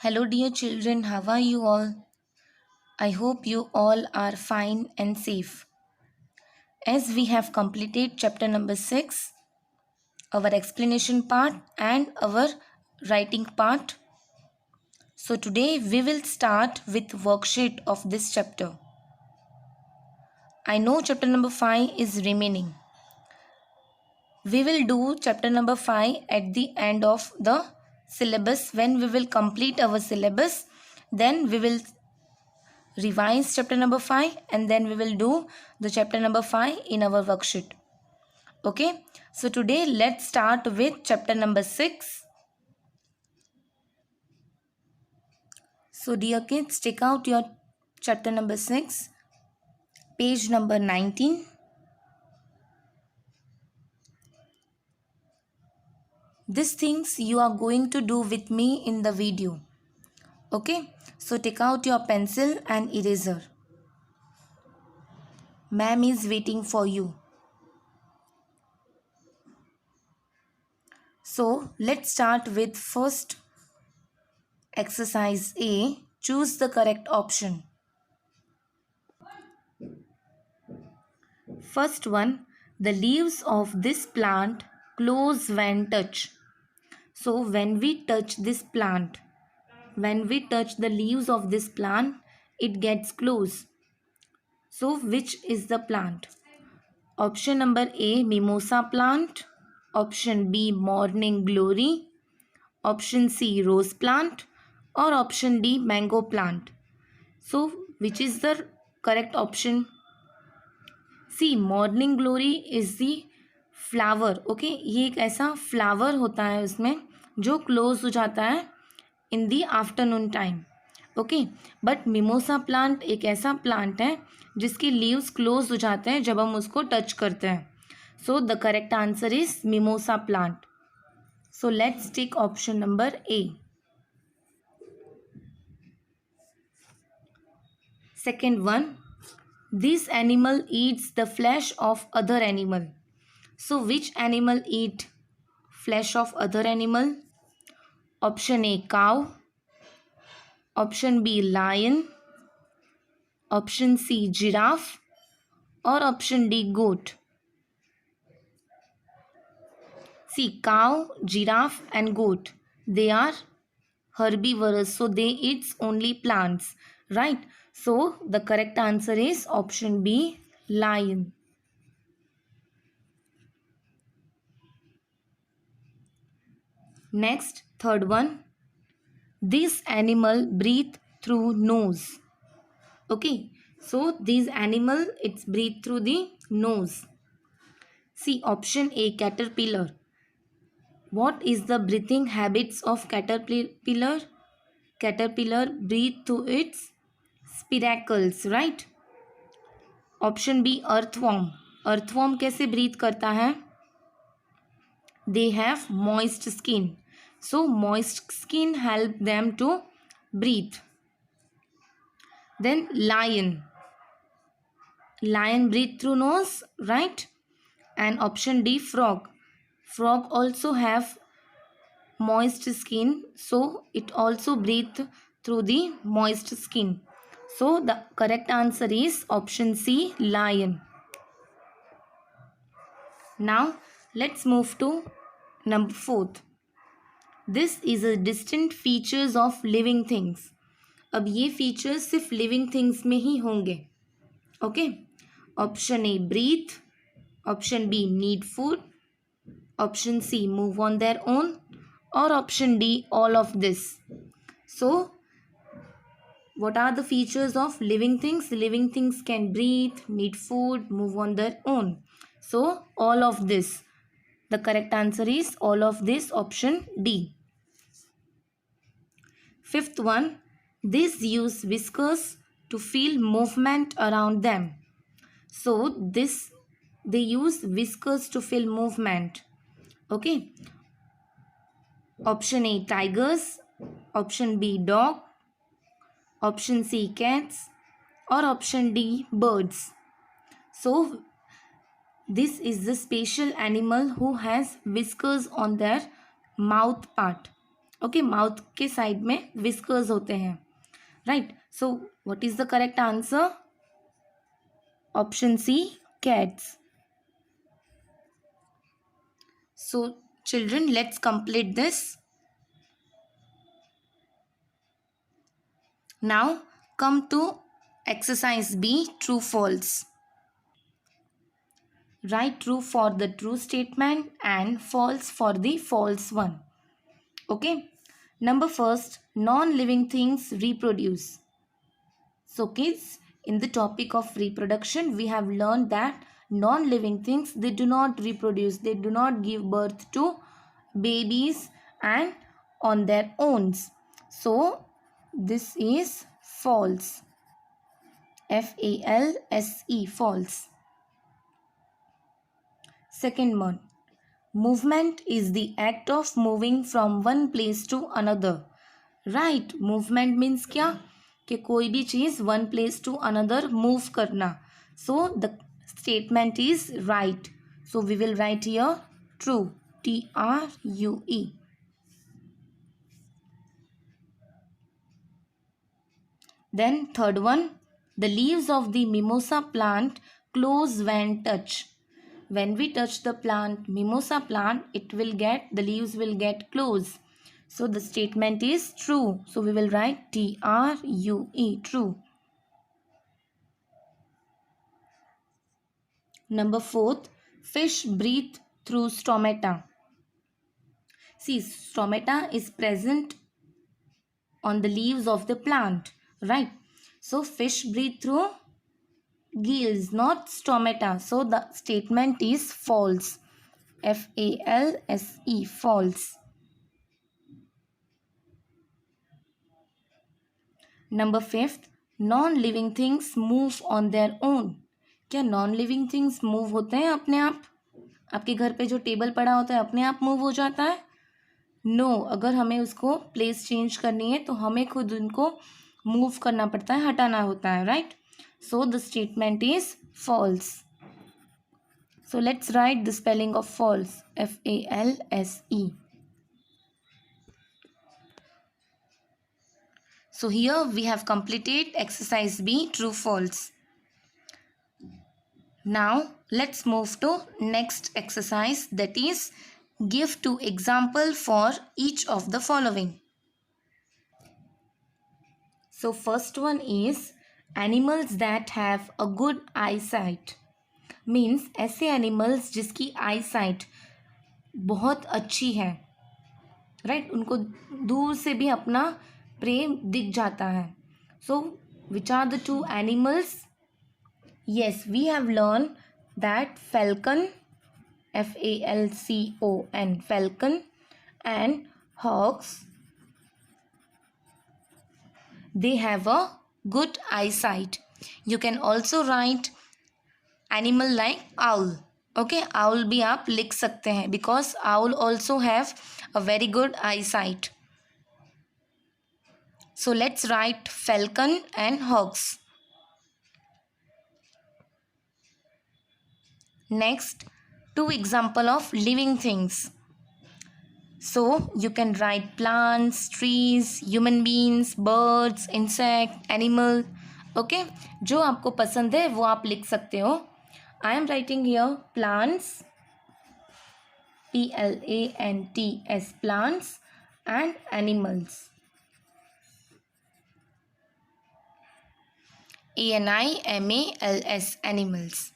Hello, dear children, how are you all? I hope you all are fine and safe. As we have completed chapter number 6, our explanation part and our writing part. So, today we will start with worksheet of this chapter. I know chapter number 5 is remaining. We will do chapter number 5 at the end of the syllabus. When we will complete our syllabus, then we will revise chapter number 5 and then we will do the chapter number 5 in our worksheet. Okay, so today let's start with chapter number 6. So dear kids, take out your chapter number 6, page number 19. These things you are going to do with me in the video. Okay, so take out your pencil and eraser. Ma'am is waiting for you. So let's start with first exercise A. Choose the correct option. First one, the leaves of this plant close when touched. So when we touch this plant, when we touch the leaves of this plant, it gets close. So which is the plant? Option number A, mimosa plant. Option B, morning glory. Option C, rose plant. Or option D, mango plant. So which is the correct option? C morning glory is the flower. Okay, ये एक ऐसा flower होता है उसमें जो close हो जाता है in the afternoon time. Okay, but mimosa plant एक ऐसा प्लांट है जिसके लीव्स क्लोज हो जाते हैं जब हम उसको टच करते हैं. So the correct answer is mimosa plant. So let's take option number A. Second one, this animal eats the flesh of other animal. So which animal eat flesh of other animal? Option A, cow. Option B, lion. Option C, giraffe. Or option D, goat. See, cow, giraffe and goat, they are herbivorous, so they eat only plants, right? So the correct answer is option B, lion. Next, third one, this animal breathe through nose. Okay, so this animal, it's breathe through the nose. See, option A, caterpillar. What is the breathing habits of caterpillar? Caterpillar breathe through its spiracles, right? Option B, earthworm. Earthworm कैसे breathe करता है? They have moist skin, so moist skin help them to breathe. Then lion. Lion breathe through nose, right? And option D, frog. Frog also have moist skin, so it also breathe through the moist skin. So the correct answer is option C, lion. Now let's move to number 4. This is a distinct features of living things. अब ये features सिर्फ living things में ही होंगे. Okay, option A, breathe. Option B, need food. Option C, move on their own. और option D, all of this. So what are the features of living things? Living things can breathe, need food, move on their own. So all of this. The correct answer is all of this, option D. Fifth one, these use whiskers to feel movement around them. So they use whiskers to feel movement. Okay. Option A, tigers. Option B, dog. Option C, cats. Or option D, birds. So this is the special animal who has whiskers on their mouth part. Okay, mouth के side में whiskers होते हैं, right. So what is the correct answer? Option C, cats. So children, let's complete this. Now come to exercise B, true false. Write true for the true statement and false for the false one. Okay. Number first, non-living things reproduce. So kids, in the topic of reproduction, we have learned that non-living things, they do not reproduce, they do not give birth to babies and on their own. So this is false. False, false. Second one, movement is the act of moving from one place to another. Right, movement means क्या कि कोई भी चीज़ one place to another move करना. So the statement is right. So we will write here true. True. Then third one, the leaves of the mimosa plant close when touched. When we touch the plant, mimosa plant, the leaves will get close. So the statement is true. So we will write True, true. Number fourth, fish breathe through stomata. See, stomata is present on the leaves of the plant, right? So fish breathe through gills, not stomata. So the statement is false. False, false. Number fifth, non-living things move on their own. क्या non-living things move होते हैं अपने आप? आपके घर पे जो table पड़ा होता है अपने आप मूव हो जाता है? नो, अगर हमें उसको प्लेस चेंज करनी है तो हमें खुद उनको मूव करना पड़ता है, हटाना होता है, right? So the statement is false. So let's write the spelling of false. False. So here we have completed exercise B, true false. Now let's move to next exercise, that is give two example for each of the following. So first one is animals that have a good eyesight. Means ऐसे animals जिसकी eyesight बहुत अच्छी है, right? उनको दूर से भी अपना prey दिख जाता है. So which are the two animals? Yes, we have learned that falcon, Falcon, falcon, and hawks, they have a good eyesight. You can also write animal like owl. Okay, owl भी आप लिख सकते हैं because owl also have a very good eyesight. So let's write falcon and hawks. Next, two example of living things. So you can write plants, trees, human beings, birds, insect, animal. Okay, जो आपको पसंद है वो आप लिख सकते हो. I am writing here plants, plants, plants, and animals, animals, animals.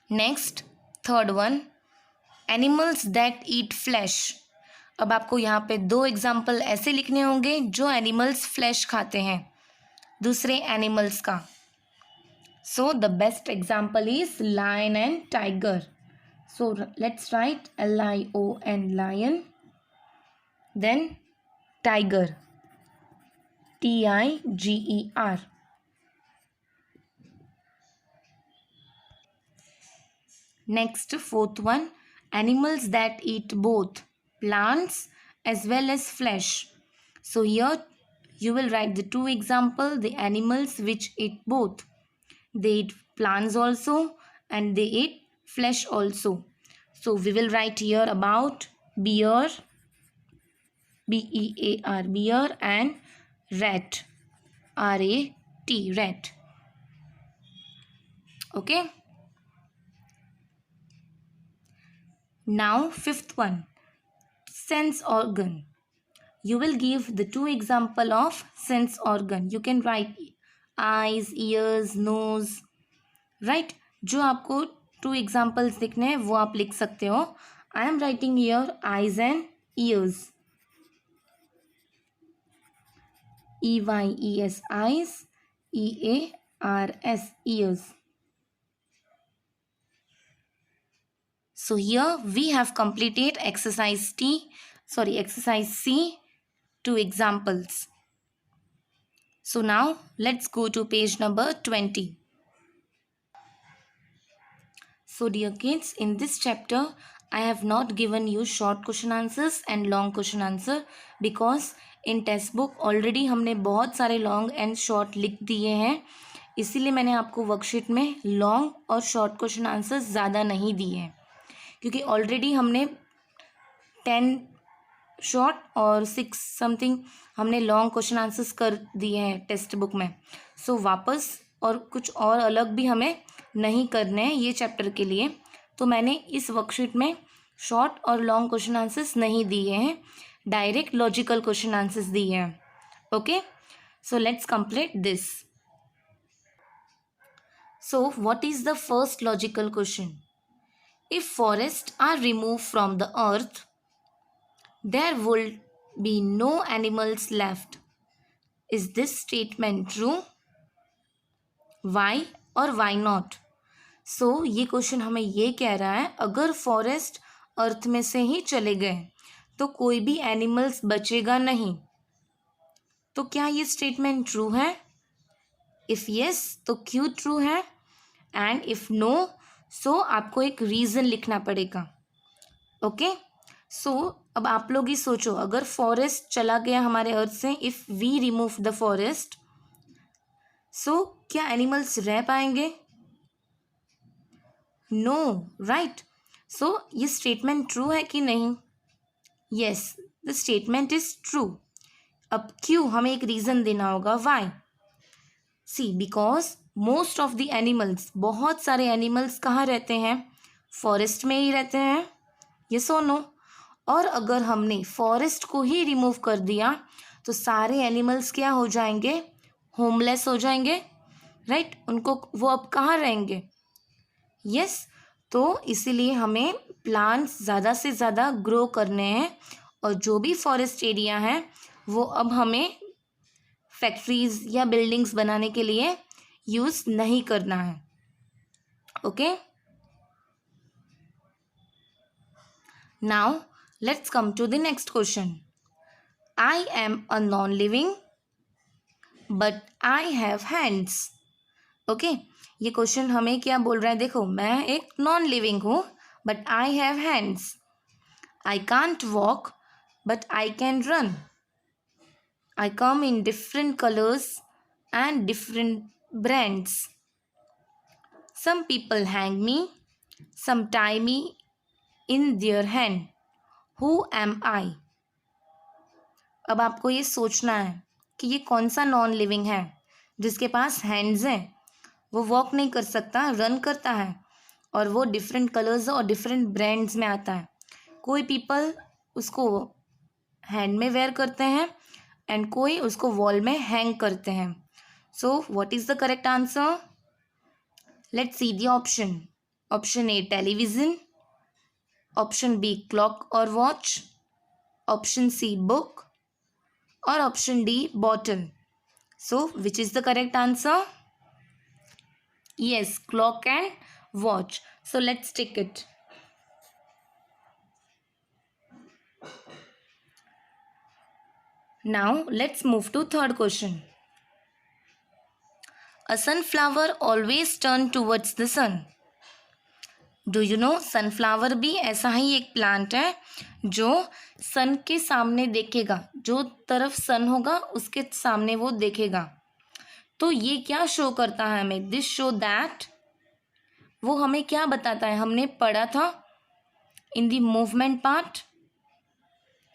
Next, third one, animals that eat flesh. अब आपको यहाँ पे दो एग्जाम्पल ऐसे लिखने होंगे जो एनिमल्स फ्लैश खाते हैं दूसरे एनिमल्स का. So the best example is lion and tiger. So let's write lion, lion. Then tiger, tiger. Next, fourth one, animals that eat both plants as well as flesh. So here you will write the two example, the animals which eat both. They eat plants also and they eat flesh also. So we will write here about bear, bear, bear, and rat, rat, rat. Okay. Now fifth one, sense organ. You will give the two example of sense organ. You can write eyes, ears, nose, right? जो आपको two examples लिखने हैं वो आप लिख सकते हो. I am writing here eyes and ears. EYES, eyes, EARS, ears. So here we have completed exercise C, two examples. So now let's go to page number 20. So dear kids, in this chapter I have not given you short question answers and long question answer because in text book already हमने बहुत सारे long and short लिख दिए हैं, इसीलिए मैंने आपको worksheet में लॉन्ग और शॉर्ट क्वेश्चन आंसर्स ज़्यादा नहीं दिए हैं, क्योंकि ऑलरेडी हमने 10 शॉर्ट और 6 समथिंग हमने लॉन्ग क्वेश्चन आंसर्स कर दिए हैं टेक्स्ट बुक में. सो वापस और कुछ और अलग भी हमें नहीं करने हैं ये चैप्टर के लिए, तो मैंने इस वर्कशीट में शॉर्ट और लॉन्ग क्वेश्चन आंसर्स नहीं दिए हैं, डायरेक्ट लॉजिकल क्वेश्चन आंसर्स दिए हैं. Okay, so let's complete this. So what is the first logical question? If forest are remove from the earth there will be no animals left. Is this statement true? Why or why not? So ये question हमें ये कह रहा है अगर forest अर्थ में से ही चले गए तो कोई भी एनिमल्स बचेगा नहीं. तो क्या ये स्टेटमेंट ट्रू है? इफ़ यस तो क्यों ट्रू है, एंड इफ़ नो सो आपको एक रीज़न लिखना पड़ेगा. ओके, सो अब आप लोग ही सोचो, अगर फॉरेस्ट चला गया हमारे अर्थ से, if we remove the forest, so क्या एनिमल्स रह पाएंगे? No, right. सो ये स्टेटमेंट ट्रू है कि नहीं? Yes, the statement is true. अब क्यों, हमें एक रीज़न देना होगा. Why? See, because most of the animals, बहुत सारे एनिमल्स कहाँ रहते हैं? फॉरेस्ट में ही रहते हैं. यस और नो? और अगर हमने फॉरेस्ट को ही रिमूव कर दिया तो सारे एनिमल्स क्या हो जाएंगे? होमलेस हो जाएंगे, राइट? उनको वो अब कहाँ रहेंगे? यस, तो इसीलिए हमें प्लांट्स ज़्यादा से ज़्यादा ग्रो करने हैं, और जो भी फॉरेस्ट एरिया है वो अब हमें फैक्ट्रीज या बिल्डिंग्स बनाने के लिए यूज़ नहीं करना है. Okay, now let's come to the next question. I am a non-living but I have hands. Okay, ये क्वेश्चन हमें क्या बोल रहा है? देखो, मैं एक नॉन लिविंग हूँ but I have hands. I can't walk but I can run. I come in different colours and different brands. Some people hang me, some tie me in their hand. Who am I? अब आपको ये सोचना है कि ये कौन सा non living है जिसके पास हैंड्स हैं, वो वॉक नहीं कर सकता, रन करता है, और वो डिफरेंट कलर्स और डिफरेंट ब्रांड्स में आता है. कोई पीपल उसको हैंड में वेयर करते हैं एंड कोई उसको वॉल में हैंग करते हैं. So what is the correct answer? Let's see the option. Option A television, option B clock और वॉच, ऑप्शन सी बुक, और option D bottle. So which is the correct answer? yes, clock and watch. So let's take it. Now let's move to third question. A sunflower always turn towards the sun. Do you know, sunflower भी ऐसा ही एक plant है जो सन के सामने देखेगा, जो तरफ सन होगा उसके सामने वो देखेगा. तो ये क्या शो करता है हमें? दिस शो दैट, वो हमें क्या बताता है? हमने पढ़ा था in the movement part,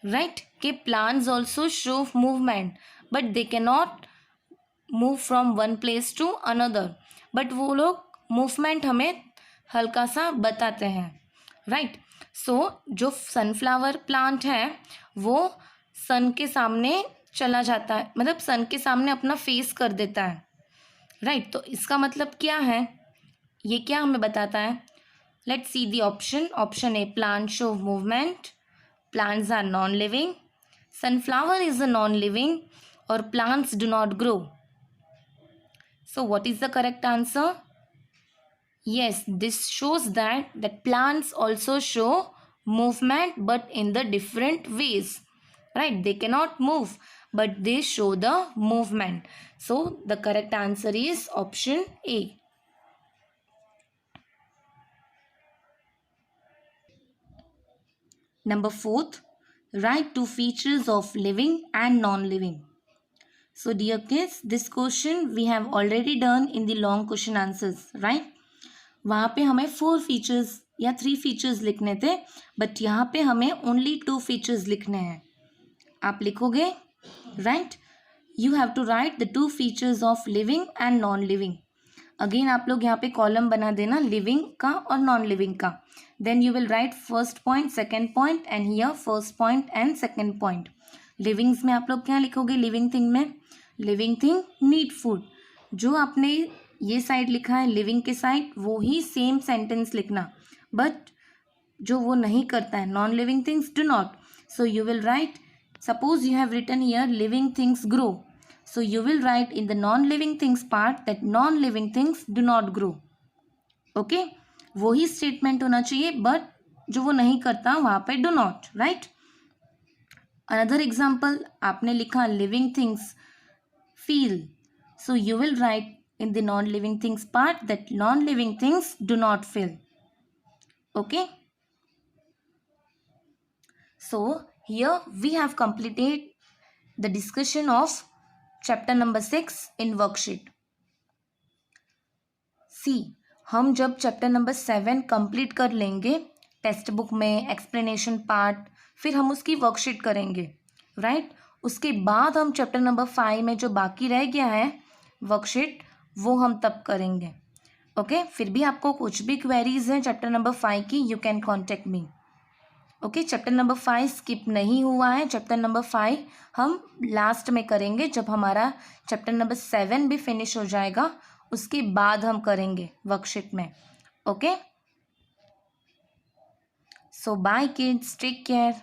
right, कि plants also show movement but they can not move from one place to another, but वो लोग मूवमेंट हमें हल्का सा बताते हैं, राइट। सो जो सनफ्लावर प्लांट है वो सन के सामने चला जाता है, मतलब सन के सामने अपना फेस कर देता है, राइट। तो इसका मतलब क्या है, ये क्या हमें बताता है? Let's see the option. Option A, plant show movement, plants are non living, sunflower is a non living, और plants do not grow. So what is the correct answer? Yes, this shows that plants also show movement but in the different ways. Right? They cannot move but they show the movement. So the correct answer is option A. Number 4th, write two features of living and non-living. So dear kids, this question we have already done in the long question answers, right? वहाँ पे हमें 4 features या 3 features लिखने थे, but यहाँ पे हमें only 2 features लिखने हैं। आप लिखोगे, right? You have to write the 2 features of living and non living. Again आप लोग यहाँ पे कॉलम बना देना लिविंग का और नॉन लिविंग का। Then you will write first point, second point and here first point and second point. Livings में आप लोग क्या लिखोगे? लिविंग थिंग में, लिविंग थिंग नीड फूड। जो आपने ये साइड लिखा है लिविंग के साइड, वो ही सेम सेंटेंस लिखना, बट जो वो नहीं करता है, non living things do not. So you will write, suppose you have written here living things grow, so you will write in the non-living things part that non-living things do not grow. okay, वो ही statement होना चाहिए, but जो वो नहीं करता वहाँ पे do not, right? another example, आपने लिखा living things feel, so you will write in the non-living things part that non-living things do not feel. okay, so here we have completed the discussion of chapter number 6 in worksheet. See, हम जब chapter number 7 complete कर लेंगे text book में explanation part, फिर हम उसकी worksheet करेंगे, right? उसके बाद हम चैप्टर नंबर 5 में जो बाकी रह गया है वर्कशीट, वो हम तब करेंगे। ओके, फिर भी आपको कुछ भी क्वेरीज हैं चैप्टर नंबर 5 की, you can contact me. Okay, chapter number 5 skip नहीं हुआ है। चैप्टर नंबर 5 हम लास्ट में करेंगे, जब हमारा चैप्टर नंबर 7 भी फिनिश हो जाएगा, उसके बाद हम करेंगे वर्कशीट में। Okay, so by Keats, take care.